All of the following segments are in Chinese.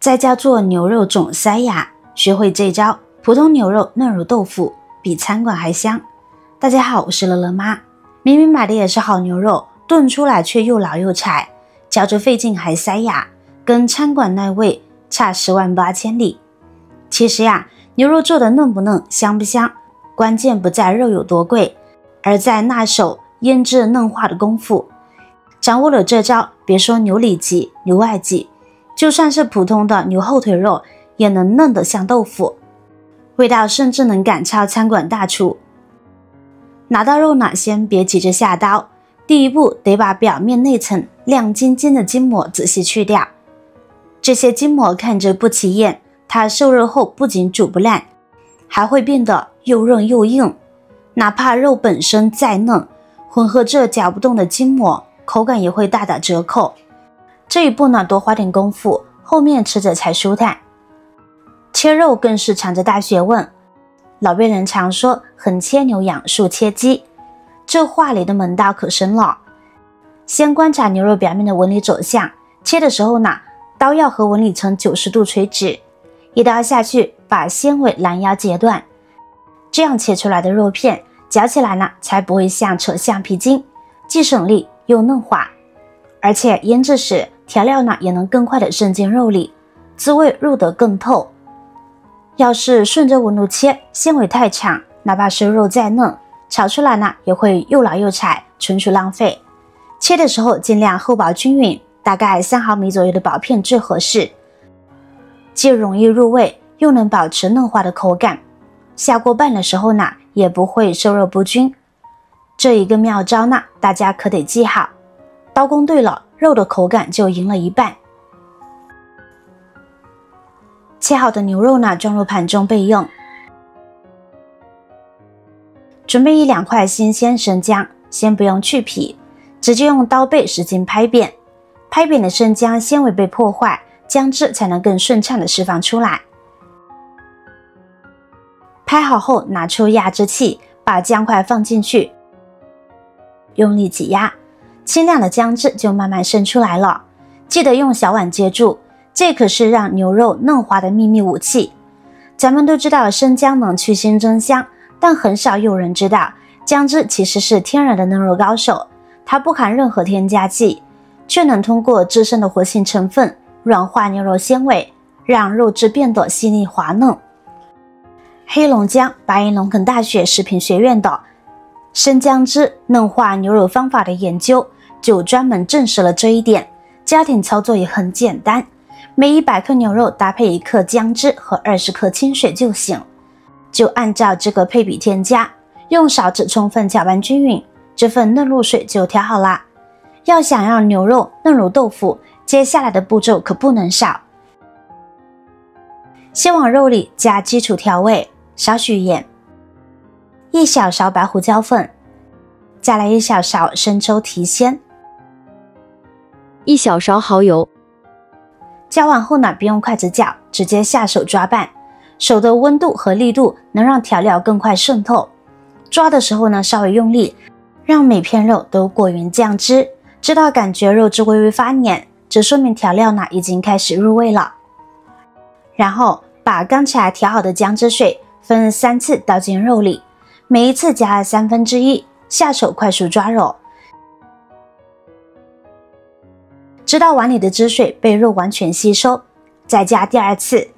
再叫做牛肉种塞牙，学会这招，普通牛肉嫩如豆腐，比餐馆还香。大家好，我是乐乐妈。明明买的也是好牛肉，炖出来却又老又柴，嚼着费劲还塞牙，跟餐馆那味差10万8千里。其实呀，牛肉做的嫩不嫩，香不香，关键不在肉有多贵，而在那手腌制嫩化的功夫。掌握了这招，别说牛里脊、牛外脊，就算是普通的牛后腿肉，也能嫩得像豆腐，味道甚至能赶超餐馆大厨。拿到肉呢，先别急着下刀，第一步得把表面那层亮晶晶的筋膜仔细去掉。这些筋膜看着不起眼，它受热后不仅煮不烂，还会变得又韧又硬。哪怕肉本身再嫩，混合着嚼不动的筋膜，口感也会大打折扣。这一步呢，多花点功夫，后面吃着才舒坦。切肉更是藏着大学问。老辈人常说横切牛羊，竖切鸡，这话里的门道可深了。先观察牛肉表面的纹理走向，切的时候呢，刀要和纹理呈90度垂直，一刀下去把纤维拦腰截断，这样切出来的肉片嚼起来呢，才不会像扯橡皮筋，既省力又嫩滑。而且腌制时调料呢也能更快的渗进肉里，滋味入得更透。要是顺着纹路切，纤维太长，哪怕是肉再嫩，炒出来呢也会又老又柴，纯属浪费。切的时候尽量厚薄均匀，大概3毫米左右的薄片最合适，既容易入味，又能保持嫩滑的口感。下锅拌的时候呢，也不会受热不均。这一个妙招呢，大家可得记好。刀工对了，肉的口感就赢了一半。切好的牛肉呢，装入盘中备用。准备1-2块新鲜生姜，先不用去皮，直接用刀背使劲拍扁。拍扁的生姜纤维被破坏，姜汁才能更顺畅的释放出来。拍好后拿出压汁器，把姜块放进去，用力挤压，清亮的姜汁就慢慢渗出来了。记得用小碗接住，这可是让牛肉嫩滑的秘密武器。咱们都知道生姜能去腥增香，但很少有人知道姜汁其实是天然的嫩肉高手，它不含任何添加剂，却能通过自身的活性成分软化牛肉纤维，让肉质变得细腻滑嫩。黑龙江白银农垦大学食品学院的生姜汁嫩化牛肉方法的研究就专门证实了这一点。家庭操作也很简单，每100克牛肉搭配1克姜汁和20克清水就行，就按照这个配比添加，用勺子充分搅拌均匀，这份嫩露水就调好啦。要想让牛肉嫩如豆腐，接下来的步骤可不能少。先往肉里加基础调味，少许盐，1小勺白胡椒粉，再来1小勺生抽提鲜，1小勺蚝油。搅完后呢，别用筷子搅，直接下手抓拌，手的温度和力度能让调料更快渗透。抓的时候呢，稍微用力，让每片肉都裹匀酱汁，直到感觉肉质微微发黏，这说明调料呢已经开始入味了。然后把刚才调好的姜汁水分3次倒进肉里，每一次加1/3，下手快速抓揉，直到碗里的汁水被肉完全吸收，再加第2次，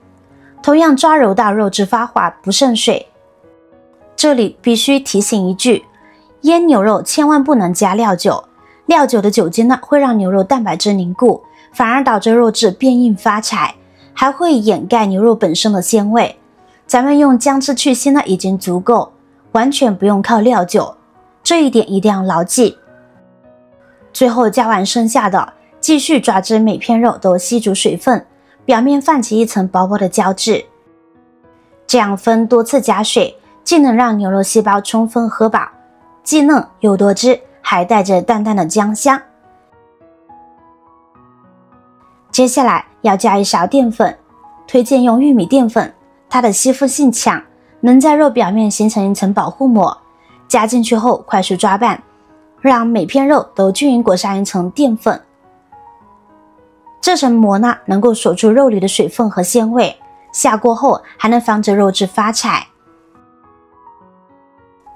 同样抓揉到肉质发滑不渗水。这里必须提醒一句，腌牛肉千万不能加料酒，料酒的酒精呢会让牛肉蛋白质凝固，反而导致肉质变硬发柴，还会掩盖牛肉本身的鲜味。咱们用姜汁去腥呢已经足够，完全不用靠料酒，这一点一定要牢记。最后加完剩下的，继续抓至每片肉都吸足水分，表面泛起一层薄薄的胶质。这样分多次加水，既能让牛肉细胞充分喝饱，既嫩又多汁，还带着淡淡的姜香。接下来要加1勺淀粉，推荐用玉米淀粉，它的吸附性强，能在肉表面形成一层保护膜。加进去后快速抓拌，让每片肉都均匀裹上一层淀粉。这层膜呢，能够锁住肉里的水分和鲜味，下锅后还能防止肉质发柴。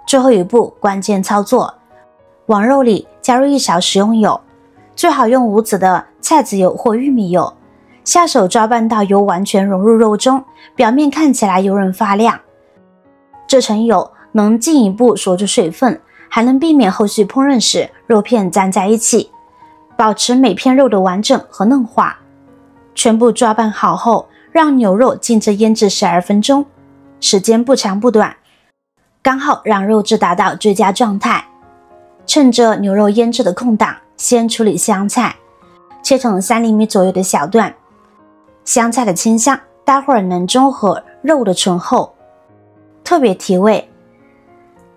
最后一步关键操作，往肉里加入1勺食用油，最好用无籽的菜籽油或玉米油，下手抓拌到油完全融入肉中，表面看起来油润发亮。这层油能进一步锁住水分，还能避免后续烹饪时肉片粘在一起，保持每片肉的完整和嫩滑。全部抓拌好后，让牛肉静置腌制12分钟，时间不长不短，刚好让肉质达到最佳状态。趁着牛肉腌制的空档，先处理香菜，切成3厘米左右的小段。香菜的清香待会儿能中和肉的醇厚，特别提味。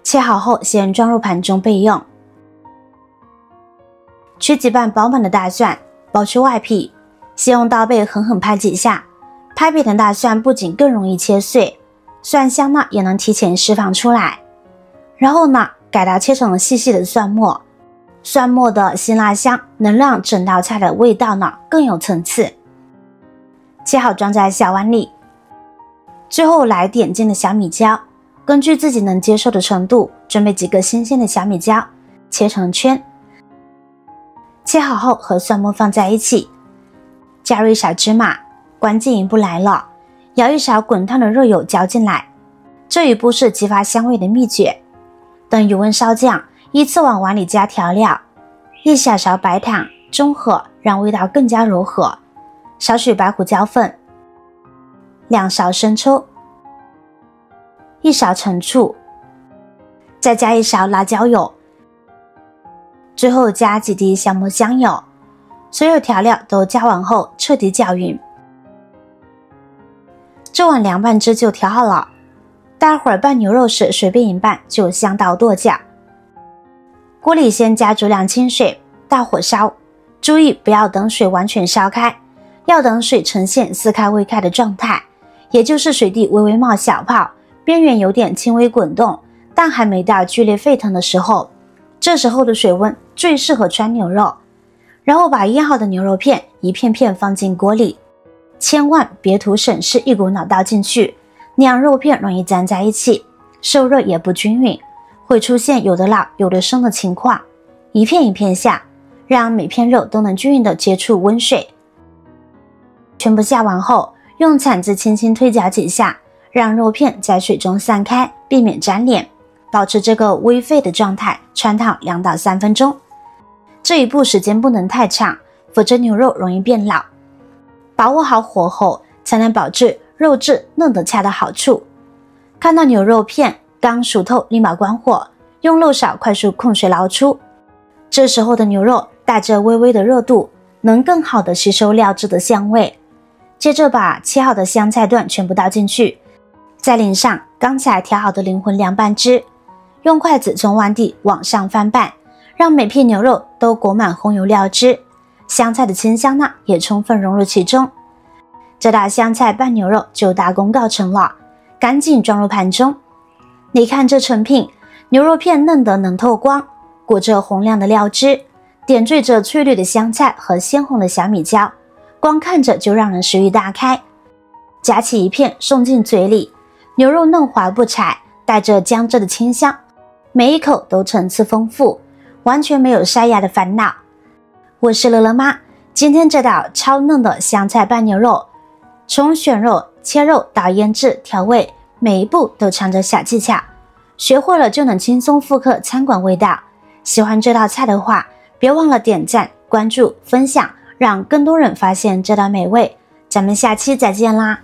切好后先装入盘中备用。取几瓣饱满的大蒜，剥去外皮，先用刀背狠狠拍几下，拍扁的大蒜不仅更容易切碎，蒜香呢也能提前释放出来。然后呢，改刀切成细细的蒜末，蒜末的辛辣香能让整道菜的味道呢更有层次。切好装在小碗里，最后来点睛的小米椒，根据自己能接受的程度，准备几个新鲜的小米椒，切成圈。切好后和蒜末放在一起，加入1勺芝麻，关键一步来了，舀1勺滚烫的热油浇进来，这一步是激发香味的秘诀。等油温稍降，依次往碗里加调料，1小勺白糖，中和，让味道更加柔和，少许白胡椒粉，2勺生抽，1勺陈醋，再加1勺辣椒油，最后加几滴小磨香油。所有调料都加完后彻底搅匀。这碗凉拌汁就调好了，待会儿拌牛肉时随便一拌就香到跺脚。锅里先加足量清水，大火烧，注意不要等水完全烧开，要等水呈现似开未开的状态，也就是水底微微冒小泡，边缘有点轻微滚动，但还没到剧烈沸腾的时候。这时候的水温最适合汆牛肉。然后把腌好的牛肉片一片片放进锅里，千万别图省事一股脑倒进去，那样肉片容易粘在一起，受热也不均匀，会出现有的老有的生的情况。一片一片下，让每片肉都能均匀地接触温水。全部下完后，用铲子轻轻推搅几下，让肉片在水中散开，避免粘连，保持这个微沸的状态，汆烫2到3分钟。这一步时间不能太长，否则牛肉容易变老。把握好火候，才能保证肉质嫩得恰到好处。看到牛肉片刚熟透，立马关火，用漏勺快速控水捞出。这时候的牛肉带着微微的热度，能更好的吸收料汁的香味。接着把切好的香菜段全部倒进去，再淋上刚才调好的灵魂凉拌汁，用筷子从碗底往上翻拌，让每片牛肉都裹满红油料汁，香菜的清香呢也充分融入其中。这道香菜拌牛肉就大功告成了，赶紧装入盘中。你看这成品，牛肉片嫩得能透光，裹着红亮的料汁，点缀着翠绿的香菜和鲜红的小米椒，光看着就让人食欲大开。夹起一片送进嘴里，牛肉嫩滑不柴，带着姜汁的清香，每一口都层次丰富，完全没有塞牙的烦恼。我是乐乐妈，今天这道超嫩的香菜拌牛肉，从选肉、切肉到腌制、调味，每一步都藏着小技巧，学会了就能轻松复刻餐馆味道。喜欢这道菜的话，别忘了点赞、关注、分享，让更多人发现这道美味。咱们下期再见啦！